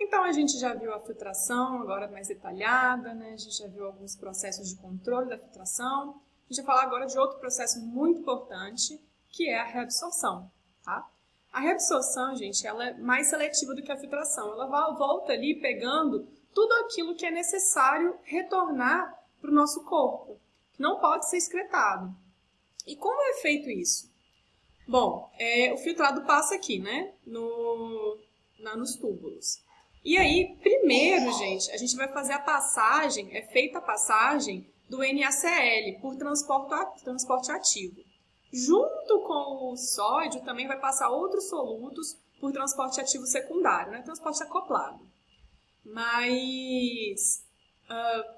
Então, a gente já viu a filtração, agora mais detalhada, né? A gente já viu alguns processos de controle da filtração. A gente vai falar agora de outro processo muito importante, que é a reabsorção, tá? A reabsorção, gente, ela é mais seletiva do que a filtração. Ela volta ali pegando tudo aquilo que é necessário retornar para o nosso corpo, que não pode ser excretado. E como é feito isso? Bom, o filtrado passa aqui, né, nos túbulos. E aí, primeiro, gente, a gente vai fazer a passagem, é feita a passagem do NaCl por transporte ativo. Junto com o sódio, também vai passar outros solutos por transporte ativo secundário, né, transporte acoplado. Mas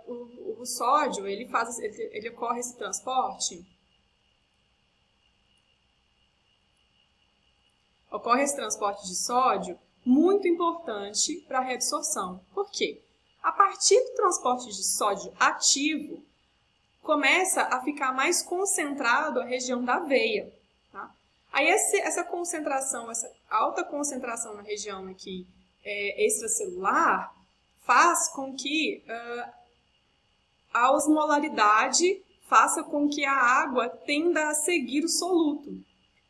o sódio, ele ocorre esse transporte. Ocorre esse transporte de sódio muito importante para a reabsorção. Por quê? A partir do transporte de sódio ativo, começa a ficar mais concentrado a região da veia. Tá? Aí essa concentração, essa alta concentração na região aqui extracelular, faz com que a osmolaridade faça com que a água tenda a seguir o soluto.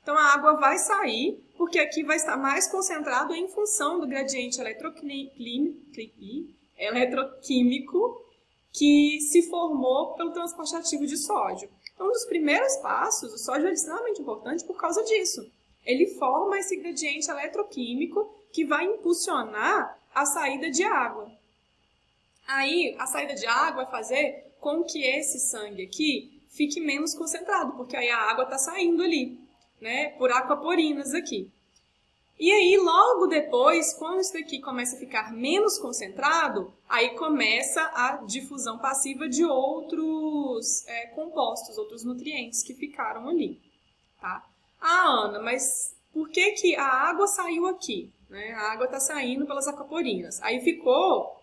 Então, a água vai sair, porque aqui vai estar mais concentrado em função do gradiente eletroquímico que se formou pelo transporte ativo de sódio. Então, um dos primeiros passos, o sódio é extremamente importante por causa disso. Ele forma esse gradiente eletroquímico que vai impulsionar a saída de água. Aí, a saída de água vai fazer com que esse sangue aqui fique menos concentrado, porque aí a água está saindo ali, né, por aquaporinas aqui. E aí, logo depois, quando isso daqui começa a ficar menos concentrado, aí começa a difusão passiva de outros compostos, outros nutrientes que ficaram ali, tá? Ah, Ana, mas por que a água saiu aqui? Né? A água está saindo pelas aquaporinas. Aí ficou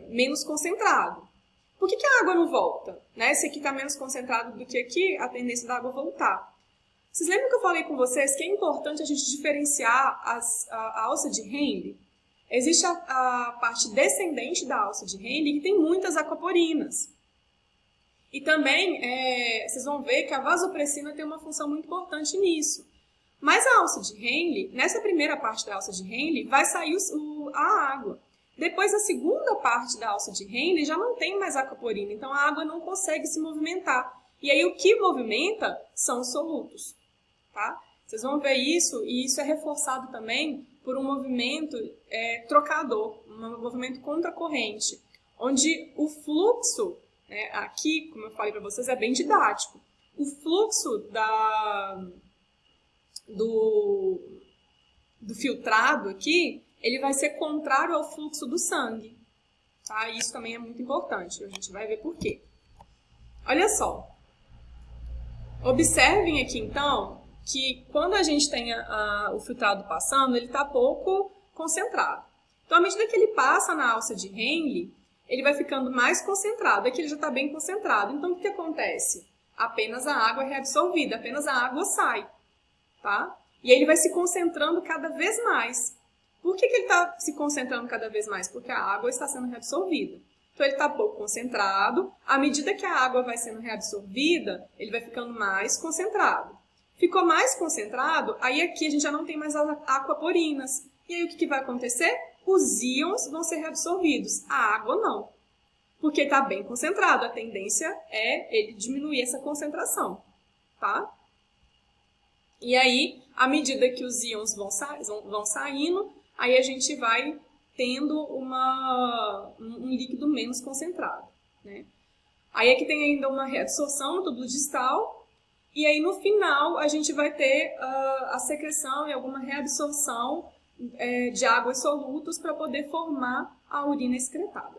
menos concentrado. Por que a água não volta? Né? Se aqui está menos concentrado do que aqui, a tendência da água voltar. Vocês lembram que eu falei com vocês que é importante a gente diferenciar a alça de Henle? Existe a parte descendente da alça de Henle que tem muitas aquaporinas. E também, vocês vão ver que a vasopressina tem uma função muito importante nisso. Mas a alça de Henle, nessa primeira parte da alça de Henle, vai sair a água. Depois, a segunda parte da alça de Henle já não tem mais aquaporina, então a água não consegue se movimentar. E aí o que movimenta são os solutos. Tá? Vocês vão ver isso, e isso é reforçado também por um movimento trocador, um movimento contracorrente, onde o fluxo, né, aqui, como eu falei para vocês, é bem didático. O fluxo do filtrado aqui, ele vai ser contrário ao fluxo do sangue. Tá? Isso também é muito importante, a gente vai ver por quê. Olha só. Observem aqui, então, que quando a gente tem o filtrado passando, ele está pouco concentrado. Então, à medida que ele passa na alça de Henle, ele vai ficando mais concentrado. Aqui ele já está bem concentrado. Então, o que acontece? Apenas a água é reabsorvida, apenas a água sai. Tá? E aí ele vai se concentrando cada vez mais. Por que ele está se concentrando cada vez mais? Porque a água está sendo reabsorvida. Então, ele está pouco concentrado. À medida que a água vai sendo reabsorvida, ele vai ficando mais concentrado. Ficou mais concentrado, aí aqui a gente já não tem mais as aquaporinas. E aí o que vai acontecer? Os íons vão ser reabsorvidos, a água não. Porque está bem concentrado, a tendência é ele diminuir essa concentração. Tá? E aí, à medida que os íons vão saindo, aí a gente vai tendo um líquido menos concentrado. Né? Aí aqui tem ainda uma reabsorção no túbulo distal, e aí no final a gente vai ter a secreção e alguma reabsorção de água e solutos para poder formar a urina excretada.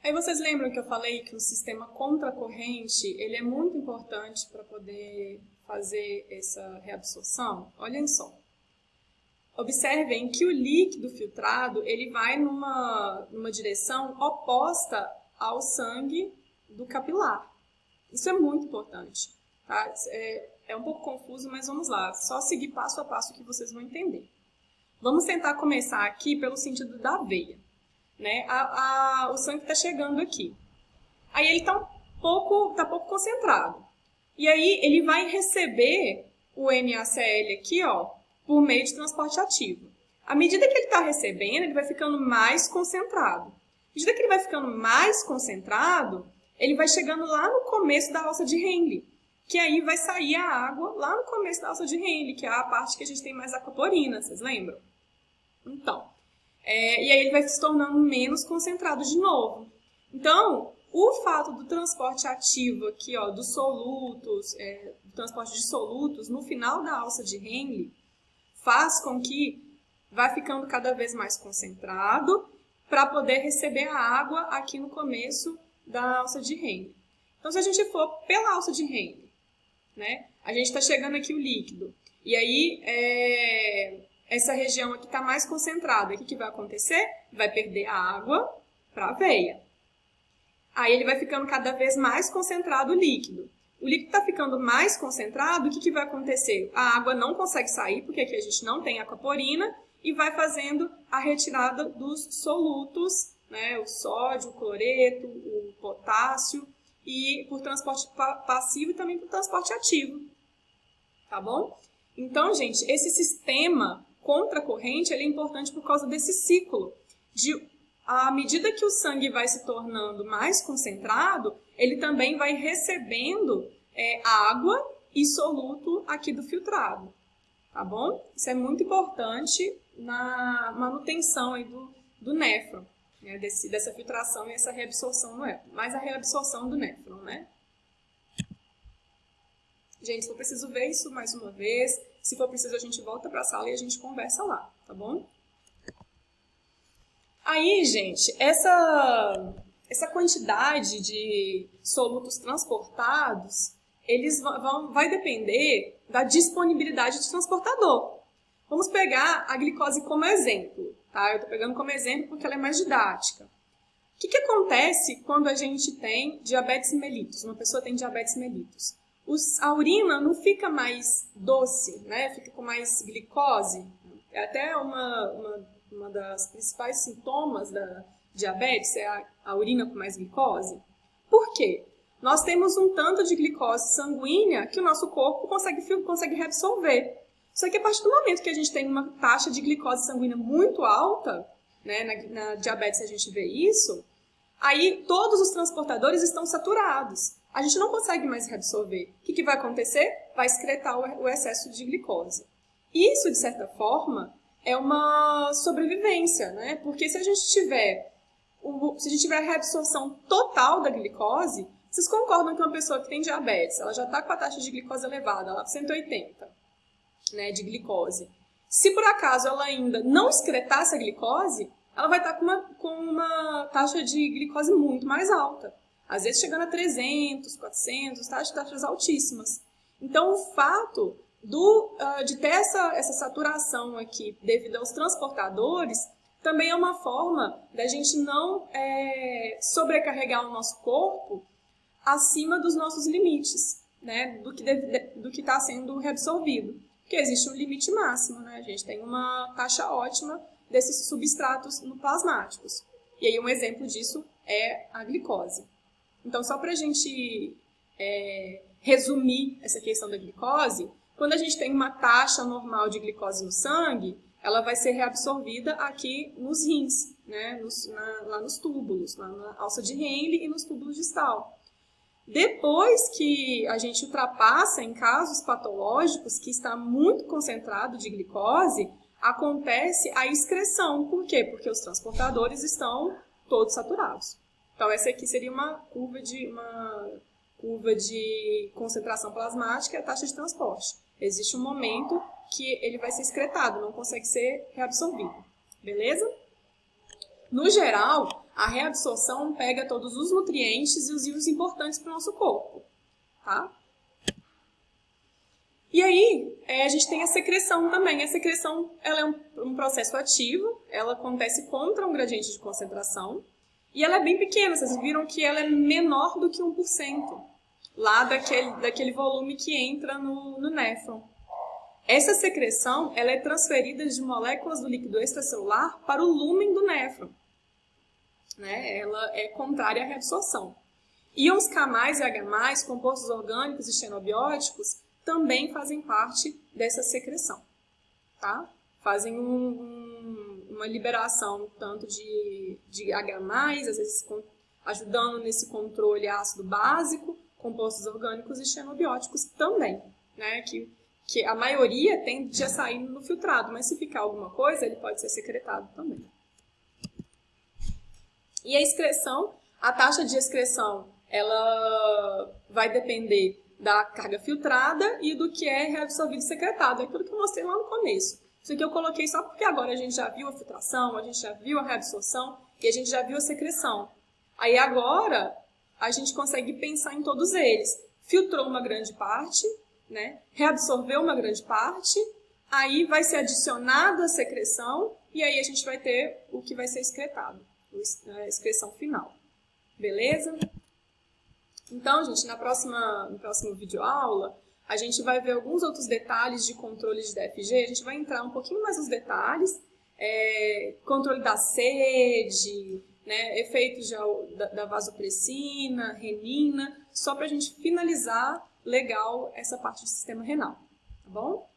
Aí vocês lembram que eu falei que o sistema contracorrente ele é muito importante para poder fazer essa reabsorção? Olhem só. Observem que o líquido filtrado ele vai numa direção oposta ao sangue do capilar. Isso é muito importante. Tá? É um pouco confuso, mas vamos lá. Só seguir passo a passo que vocês vão entender. Vamos tentar começar aqui pelo sentido da veia, né? O sangue está chegando aqui. Aí ele está pouco concentrado. E aí ele vai receber o NaCl aqui, ó, por meio de transporte ativo. À medida que ele está recebendo, ele vai ficando mais concentrado. À medida que ele vai ficando mais concentrado, ele vai chegando lá no começo da alça de Henle, que aí vai sair a água lá no começo da alça de Henle, que é a parte que a gente tem mais aquaporina, vocês lembram? Então, e aí ele vai se tornando menos concentrado de novo. Então, o fato do transporte ativo aqui, ó, dos solutos, do transporte de solutos no final da alça de Henle, faz com que vá ficando cada vez mais concentrado para poder receber a água aqui no começo da alça de Henle. Então, se a gente for pela alça de Henle, né, a gente está chegando aqui o líquido, e aí essa região aqui está mais concentrada. O que vai acontecer? Vai perder a água para a veia. Aí ele vai ficando cada vez mais concentrado o líquido. O líquido está ficando mais concentrado, o que vai acontecer? A água não consegue sair, porque aqui a gente não tem aquaporina, e vai fazendo a retirada dos solutos, né, o sódio, o cloreto, o potássio, e por transporte passivo e também por transporte ativo. Tá bom? Então, gente, esse sistema contracorrente ele é importante por causa desse ciclo. À medida que o sangue vai se tornando mais concentrado, ele também vai recebendo água e soluto aqui do filtrado. Tá bom? Isso é muito importante na manutenção aí do néfron, né? Dessa filtração e essa reabsorção no néfron. Mais a reabsorção do néfron, né? Gente, se for preciso ver isso mais uma vez, se for preciso a gente volta para a sala e a gente conversa lá, tá bom? Aí, gente, essa quantidade de solutos transportados, vai depender da disponibilidade do transportador. Vamos pegar a glicose como exemplo, tá? Eu estou pegando como exemplo porque ela é mais didática. O que acontece quando a gente tem diabetes mellitus? Uma pessoa tem diabetes mellitus. A urina não fica mais doce, né? Fica com mais glicose. É até uma das principais sintomas da diabetes é a urina com mais glicose. Por quê? Nós temos um tanto de glicose sanguínea que o nosso corpo consegue reabsorver. Só que a partir do momento que a gente tem uma taxa de glicose sanguínea muito alta, né, na diabetes a gente vê isso, aí todos os transportadores estão saturados. A gente não consegue mais reabsorver. O que vai acontecer? Vai excretar o excesso de glicose. Isso, de certa forma, é uma sobrevivência, né? Porque se a gente tiver a reabsorção total da glicose, vocês concordam que uma pessoa que tem diabetes, ela já está com a taxa de glicose elevada, lá 180, né, de glicose. Se por acaso ela ainda não excretar essa glicose, ela vai estar com uma taxa de glicose muito mais alta. Às vezes chegando a 300, 400, taxas altíssimas. Então, o fato de ter essa saturação aqui devido aos transportadores também é uma forma da gente não sobrecarregar o nosso corpo acima dos nossos limites, né, do que está sendo reabsorvido. Porque existe um limite máximo, né? A gente tem uma taxa ótima desses substratos plasmáticos. E aí um exemplo disso é a glicose. Então, só para a gente resumir essa questão da glicose, quando a gente tem uma taxa normal de glicose no sangue, ela vai ser reabsorvida aqui nos rins, né? Lá nos túbulos, lá na alça de Henle e nos túbulos distal. Depois que a gente ultrapassa em casos patológicos que está muito concentrado de glicose, acontece a excreção. Por quê? Porque os transportadores estão todos saturados. Então, essa aqui seria uma curva de concentração plasmática e a taxa de transporte. Existe um momento que ele vai ser excretado, não consegue ser reabsorvido. Beleza? No geral, a reabsorção pega todos os nutrientes e os íons importantes para o nosso corpo. Tá? E aí, a gente tem a secreção também. A secreção ela é um processo ativo, ela acontece contra um gradiente de concentração. E ela é bem pequena, vocês viram que ela é menor do que 1%, lá daquele volume que entra no néfron. Essa secreção ela é transferida de moléculas do líquido extracelular para o lúmen do néfron. Né? Ela é contrária à reabsorção. Íons K+, e H+, compostos orgânicos e xenobióticos, também fazem parte dessa secreção. Tá? Fazem uma liberação tanto de H+, às vezes ajudando nesse controle ácido básico, compostos orgânicos e xenobióticos também, né? Que a maioria tende a sair no filtrado, mas se ficar alguma coisa, ele pode ser secretado também. E a excreção, a taxa de excreção, ela vai depender da carga filtrada e do que é reabsorvido e secretado, é aquilo que eu mostrei lá no começo. Isso aqui eu coloquei só porque agora a gente já viu a filtração, a gente já viu a reabsorção e a gente já viu a secreção. Aí agora a gente consegue pensar em todos eles. Filtrou uma grande parte, né? Reabsorveu uma grande parte, aí vai ser adicionado a secreção e aí a gente vai ter o que vai ser excretado, a excreção final. Beleza? Então, gente, no próximo videoaula, a gente vai ver alguns outros detalhes de controle de DFG, a gente vai entrar um pouquinho mais nos detalhes, controle da sede, né, efeitos da vasopressina, renina, só para a gente finalizar legal essa parte do sistema renal, tá bom?